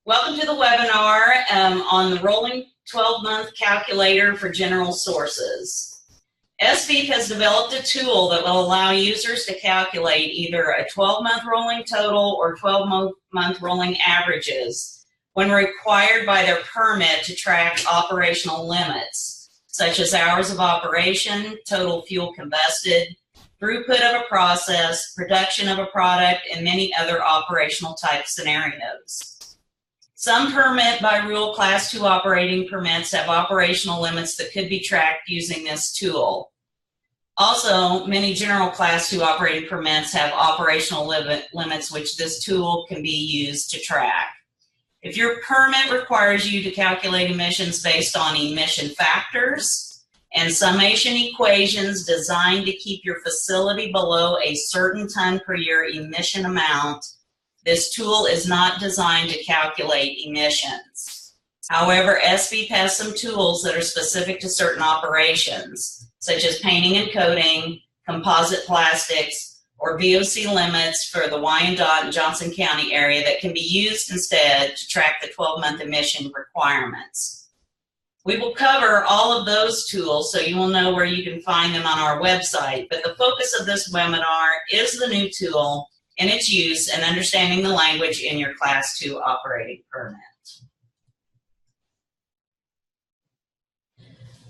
Welcome to the webinar on the rolling 12-month calculator for general sources. SBEEP has developed a tool that will allow users to calculate either a 12-month rolling total or 12-month rolling averages when required by their permit to track operational limits, such as hours of operation, total fuel combusted, throughput of a process, production of a product, and many other operational type scenarios. Some permit by rule Class 2 operating permits have operational limits that could be tracked using this tool. Also, many general Class 2 operating permits have operational limits which this tool can be used to track. If your permit requires you to calculate emissions based on emission factors and summation equations designed to keep your facility below a certain ton per year emission amount, this tool is not designed to calculate emissions. However, SBEEP has some tools that are specific to certain operations, such as painting and coating, composite plastics, or VOC limits for the Wyandotte and Johnson County area that can be used instead to track the 12-month emission requirements. We will cover all of those tools so you will know where you can find them on our website, but the focus of this webinar is the new tool and its use and understanding the language in your Class 2 operating permit.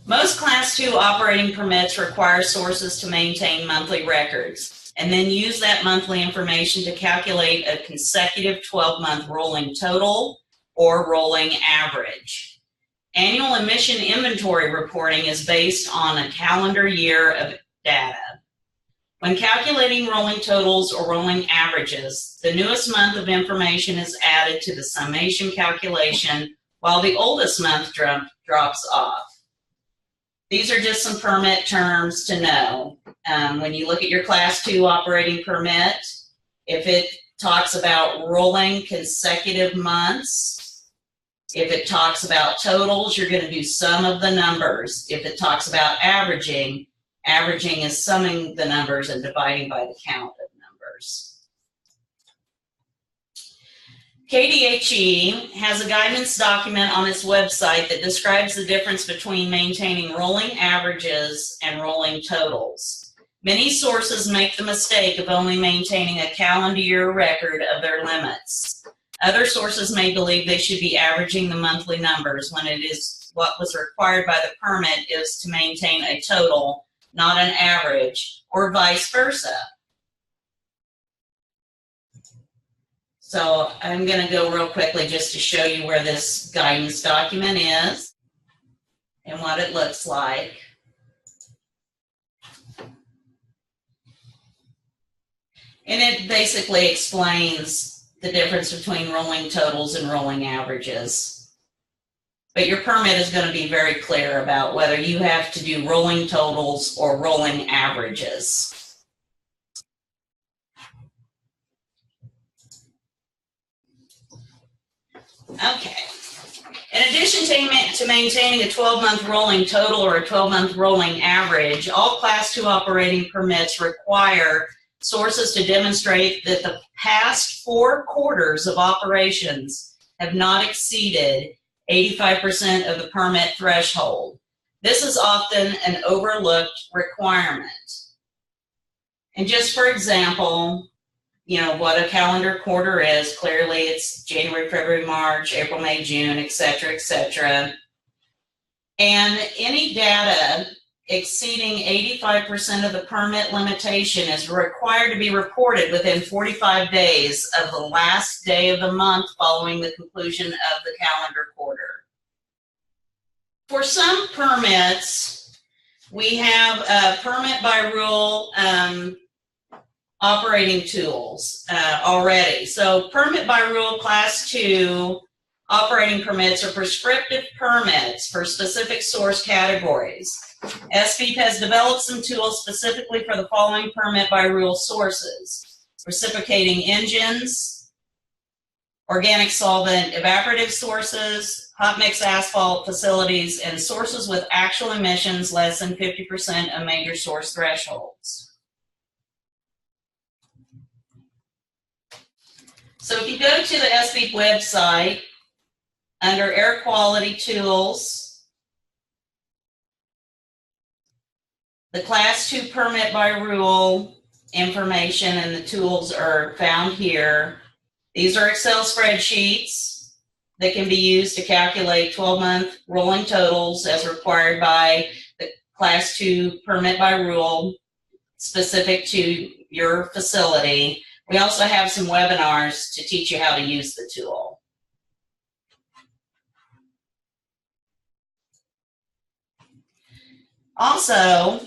Most Class 2 operating permits require sources to maintain monthly records and then use that monthly information to calculate a consecutive 12-month rolling total or rolling average. Annual emission inventory reporting is based on a calendar year of data. When calculating rolling totals or rolling averages, the newest month of information is added to the summation calculation while the oldest month drops off. These are just some permit terms to know. When you look at your Class 2 operating permit, if it talks about rolling consecutive months, if it talks about totals, you're going to do sum of the numbers. If it talks about averaging, averaging is summing the numbers and dividing by the count of numbers. KDHE has a guidance document on its website that describes the difference between maintaining rolling averages and rolling totals. Many sources make the mistake of only maintaining a calendar year record of their limits. Other sources may believe they should be averaging the monthly numbers when it is what was required by the permit is to maintain a total, not an average, or vice versa. So I'm going to go real quickly just to show you where this guidance document is and what it looks like. And it basically explains the difference between rolling totals and rolling averages. But your permit is going to be very clear about whether you have to do rolling totals or rolling averages. Okay. In addition to maintaining a 12-month rolling total or a 12-month rolling average, all Class 2 operating permits require sources to demonstrate that the past 4 quarters of operations have not exceeded 85% of the permit threshold. This is often an overlooked requirement. And just for example, you know, what a calendar quarter is, clearly it's January, February, March, April, May, June, etc., etc. And any data exceeding 85% of the permit limitation is required to be reported within 45 days of the last day of the month following the conclusion of the calendar quarter. For some permits, we have permit by rule operating tools already. So permit by rule Class 2 operating permits are prescriptive permits for specific source categories. SBEEP has developed some tools specifically for the following permit by rule sources: reciprocating engines, organic solvent evaporative sources, hot mix asphalt facilities, and sources with actual emissions less than 50% of major source thresholds. So if you go to the SBEEP website, Under air quality tools, the Class 2 permit by rule information and the tools are found here. These are Excel spreadsheets that can be used to calculate 12-month rolling totals as required by the Class 2 permit by rule specific to your facility. We also have some webinars to teach you how to use the tool. Also,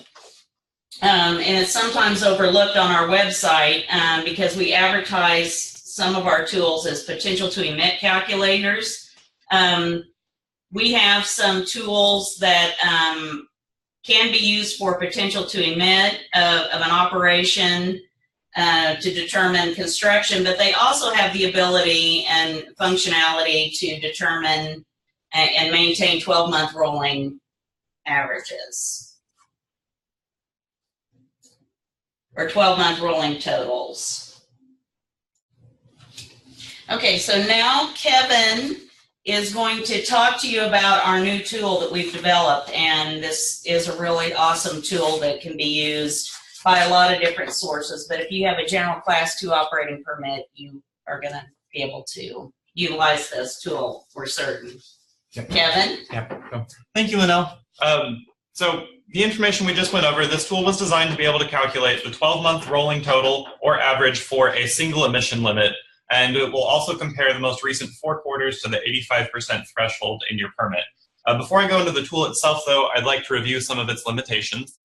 and it's sometimes overlooked on our website because we advertise some of our tools as potential to emit calculators. We have some tools that can be used for potential to emit of an operation to determine construction, but they also have the ability and functionality to determine and maintain 12-month rolling averages or 12-month rolling totals. Okay, so now Kevin is going to talk to you about our new tool that we've developed, and this is a really awesome tool that can be used by a lot of different sources, but if you have a general Class 2 operating permit, you are going to be able to utilize this tool for certain. Yep. Kevin? Yep. Thank you, Linnell. So the information we just went over, this tool was designed to be able to calculate the 12-month rolling total or average for a single emission limit, and it will also compare the most recent 4 quarters to the 85% threshold in your permit. Before I go into the tool itself, though, I'd like to review some of its limitations.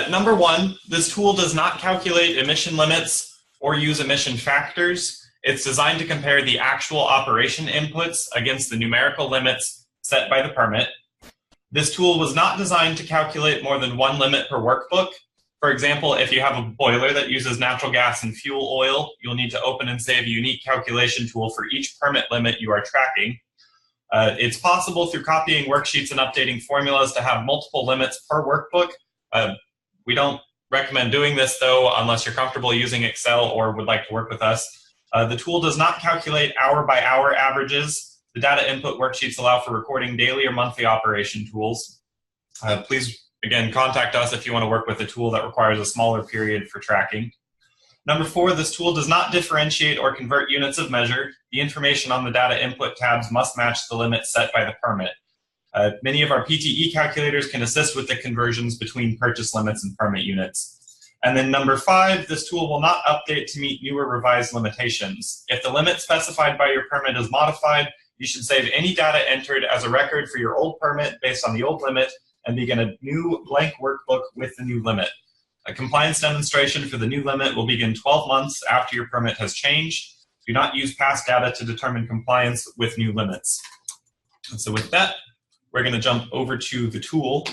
Number 1, this tool does not calculate emission limits or use emission factors. It's designed to compare the actual operation inputs against the numerical limits set by the permit. This tool was not designed to calculate more than 1 limit per workbook. For example, if you have a boiler that uses natural gas and fuel oil, you'll need to open and save a unique calculation tool for each permit limit you are tracking. It's possible through copying worksheets and updating formulas to have multiple limits per workbook. We don't recommend doing this, though, unless you're comfortable using Excel or would like to work with us. The tool does not calculate hour-by-hour averages. The data input worksheets allow for recording daily or monthly operation tools. Please, again, contact us if you want to work with a tool that requires a smaller period for tracking. Number 4, this tool does not differentiate or convert units of measure. The information on the data input tabs must match the limits set by the permit. Many of our PTE calculators can assist with the conversions between purchase limits and permit units. And then number 5, this tool will not update to meet newer revised limitations. If the limit specified by your permit is modified, you should save any data entered as a record for your old permit based on the old limit and begin a new blank workbook with the new limit. A compliance demonstration for the new limit will begin 12 months after your permit has changed. Do not use past data to determine compliance with new limits. And so with that, we're going to jump over to the tool.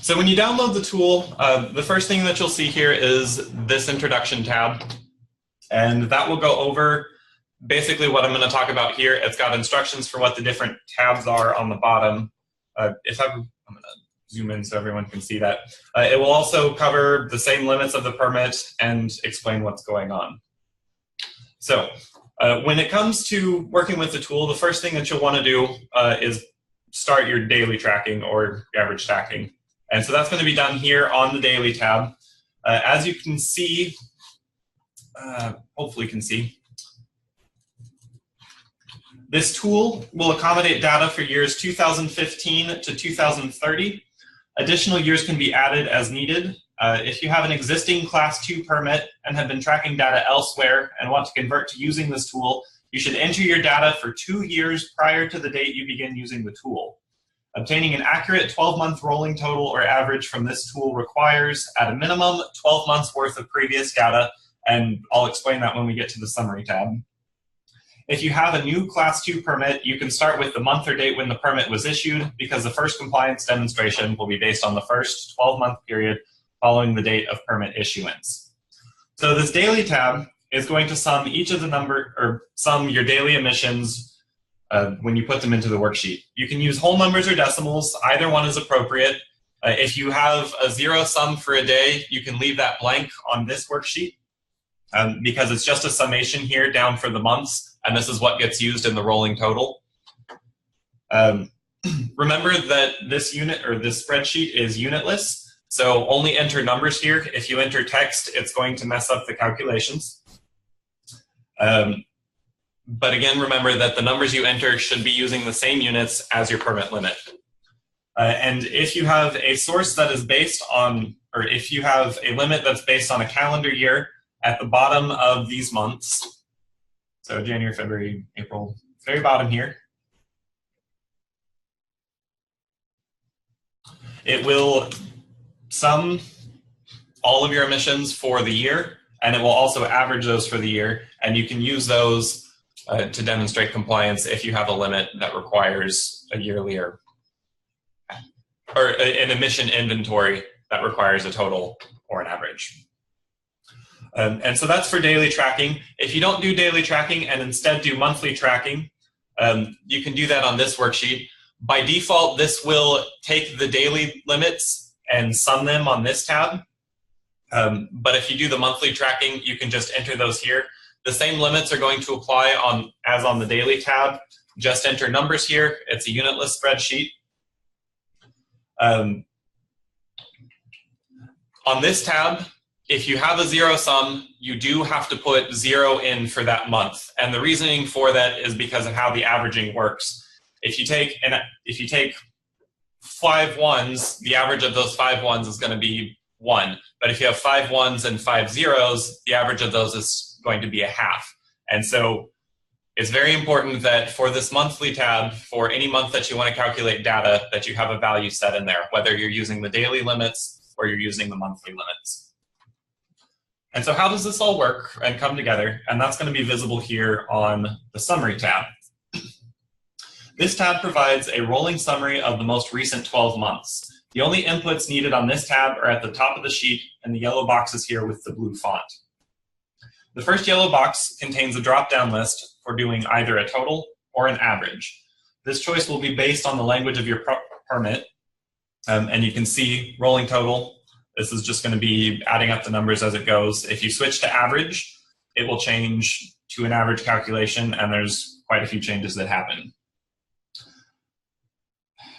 So when you download the tool, the first thing that you'll see here is this introduction tab. And that will go over basically what I'm going to talk about here. It's got instructions for what the different tabs are on the bottom. I'm going to zoom in so everyone can see that. It will also cover the same limits of the permit and explain what's going on. So when it comes to working with the tool, the first thing that you'll want to do is start your daily tracking or average tracking. And so that's going to be done here on the daily tab. As you can see, hopefully you can see, this tool will accommodate data for years 2015 to 2030. Additional years can be added as needed. If you have an existing Class 2 permit and have been tracking data elsewhere and want to convert to using this tool, you should enter your data for 2 years prior to the date you begin using the tool. Obtaining an accurate 12-month rolling total or average from this tool requires, at a minimum, 12 months worth of previous data, and I'll explain that when we get to the summary tab. If you have a new Class 2 permit, you can start with the month or date when the permit was issued, because the first compliance demonstration will be based on the first 12-month period following the date of permit issuance. So this daily tab is going to sum each of the sum your daily emissions when you put them into the worksheet. You can use whole numbers or decimals. Either one is appropriate. If you have a zero sum for a day, you can leave that blank on this worksheet because it's just a summation here down for the months. and this is what gets used in the rolling total. Remember that this unit or this spreadsheet is unitless, so only enter numbers here. If you enter text, it's going to mess up the calculations. But again, remember that the numbers you enter should be using the same units as your permit limit. And if you have a source that is based on, or if you have a limit that's based on a calendar year, at the bottom of these months, so January, February, April, very bottom here, it will sum all of your emissions for the year, and it will also average those for the year, and you can use those to demonstrate compliance if you have a limit that requires a yearly or an emission inventory that requires a total or an average. And so that's for daily tracking. If you don't do daily tracking and instead do monthly tracking, you can do that on this worksheet. By default, this will take the daily limits and sum them on this tab. But if you do the monthly tracking, you can just enter those here. The same limits are going to apply as on the daily tab. Just enter numbers here. It's a unitless spreadsheet. On this tab, if you have a zero sum, you do have to put 0 in for that month. And the reasoning for that is because of how the averaging works. If you take 5 ones, the average of those 5 ones is going to be 1. But if you have 5 ones and 5 zeros, the average of those is going to be a half. And so it's very important that for this monthly tab, for any month that you want to calculate data, that you have a value set in there, whether you're using the daily limits or you're using the monthly limits. And so how does this all work and come together? And that's going to be visible here on the summary tab. This tab provides a rolling summary of the most recent 12 months. The only inputs needed on this tab are at the top of the sheet and the yellow boxes here with the blue font. The first yellow box contains a drop-down list for doing either a total or an average. This choice will be based on the language of your permit, and you can see rolling total. This is just going to be adding up the numbers as it goes. If you switch to average, it will change to an average calculation, and there's quite a few changes that happen.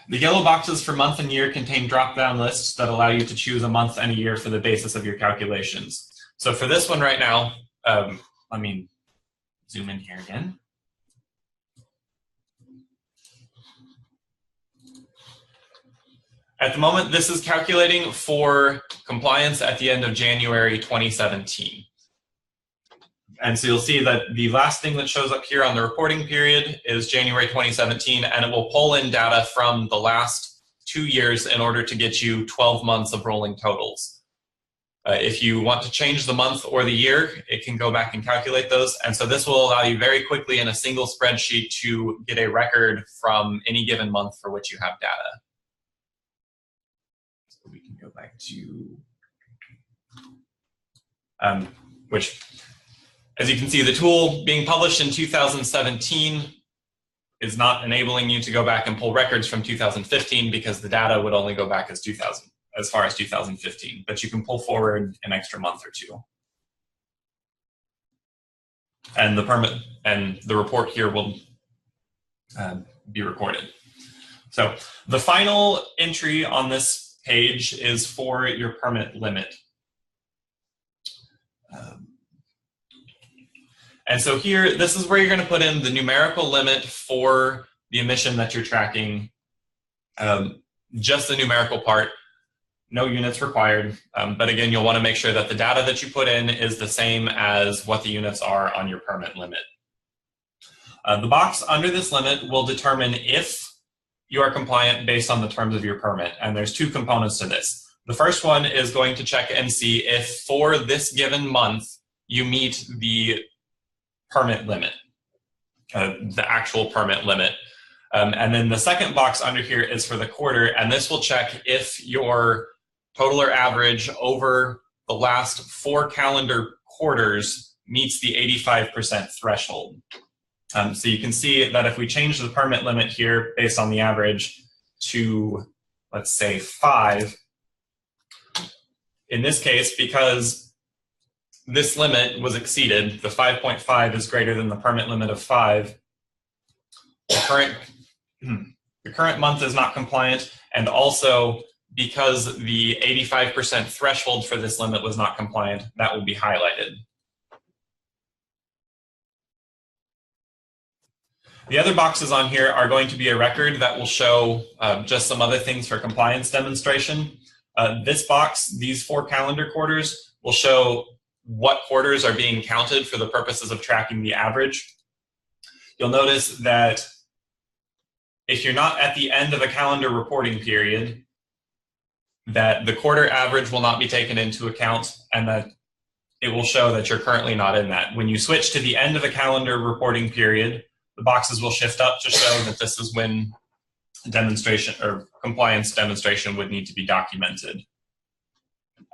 The yellow boxes for month and year contain drop-down lists that allow you to choose a month and a year for the basis of your calculations. So for this one right now, let me zoom in here again. At the moment, this is calculating for compliance at the end of January 2017. And so you'll see that the last thing that shows up here on the reporting period is January 2017, and it will pull in data from the last 2 years in order to get you 12 months of rolling totals. If you want to change the month or the year, it can go back and calculate those. And so this will allow you very quickly in a single spreadsheet to get a record from any given month for which you have data. So we can go back to, which, as you can see, the tool being published in 2017 is not enabling you to go back and pull records from 2015 because the data would only go back as far as 2015, but you can pull forward an extra month or 2. And the permit and the report here will be recorded. So the final entry on this page is for your permit limit. And so here, this is where you're going to put in the numerical limit for the emission that you're tracking, just the numerical part, no units required. But again, you'll want to make sure that the data that you put in is the same as what the units are on your permit limit. The box under this limit will determine if you are compliant based on the terms of your permit. And there's 2 components to this. The first one is going to check and see if for this given month, you meet the permit limit, the actual permit limit. And then the second box under here is for the quarter, and this will check if your total or average over the last 4 calendar quarters meets the 85% threshold. So you can see that if we change the permit limit here based on the average to, let's say, 5, in this case, because this limit was exceeded, the 5.5 is greater than the permit limit of 5, the current month is not compliant, and also because the 85% threshold for this limit was not compliant, that will be highlighted. The other boxes on here are going to be a record that will show just some other things for compliance demonstration. This box, these 4 calendar quarters, will show what quarters are being counted for the purposes of tracking the average. You'll notice that if you're not at the end of a calendar reporting period, that the quarter average will not be taken into account, and that it will show that you're currently not in that. When you switch to the end of a calendar reporting period, the boxes will shift up to show that this is when demonstration or compliance demonstration would need to be documented.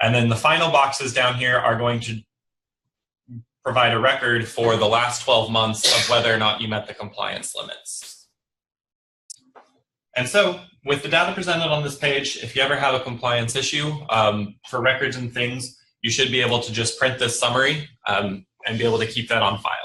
And then the final boxes down here are going to provide a record for the last 12 months of whether or not you met the compliance limits. And so, with the data presented on this page, if you ever have a compliance issue for records and things, you should be able to just print this summary and be able to keep that on file.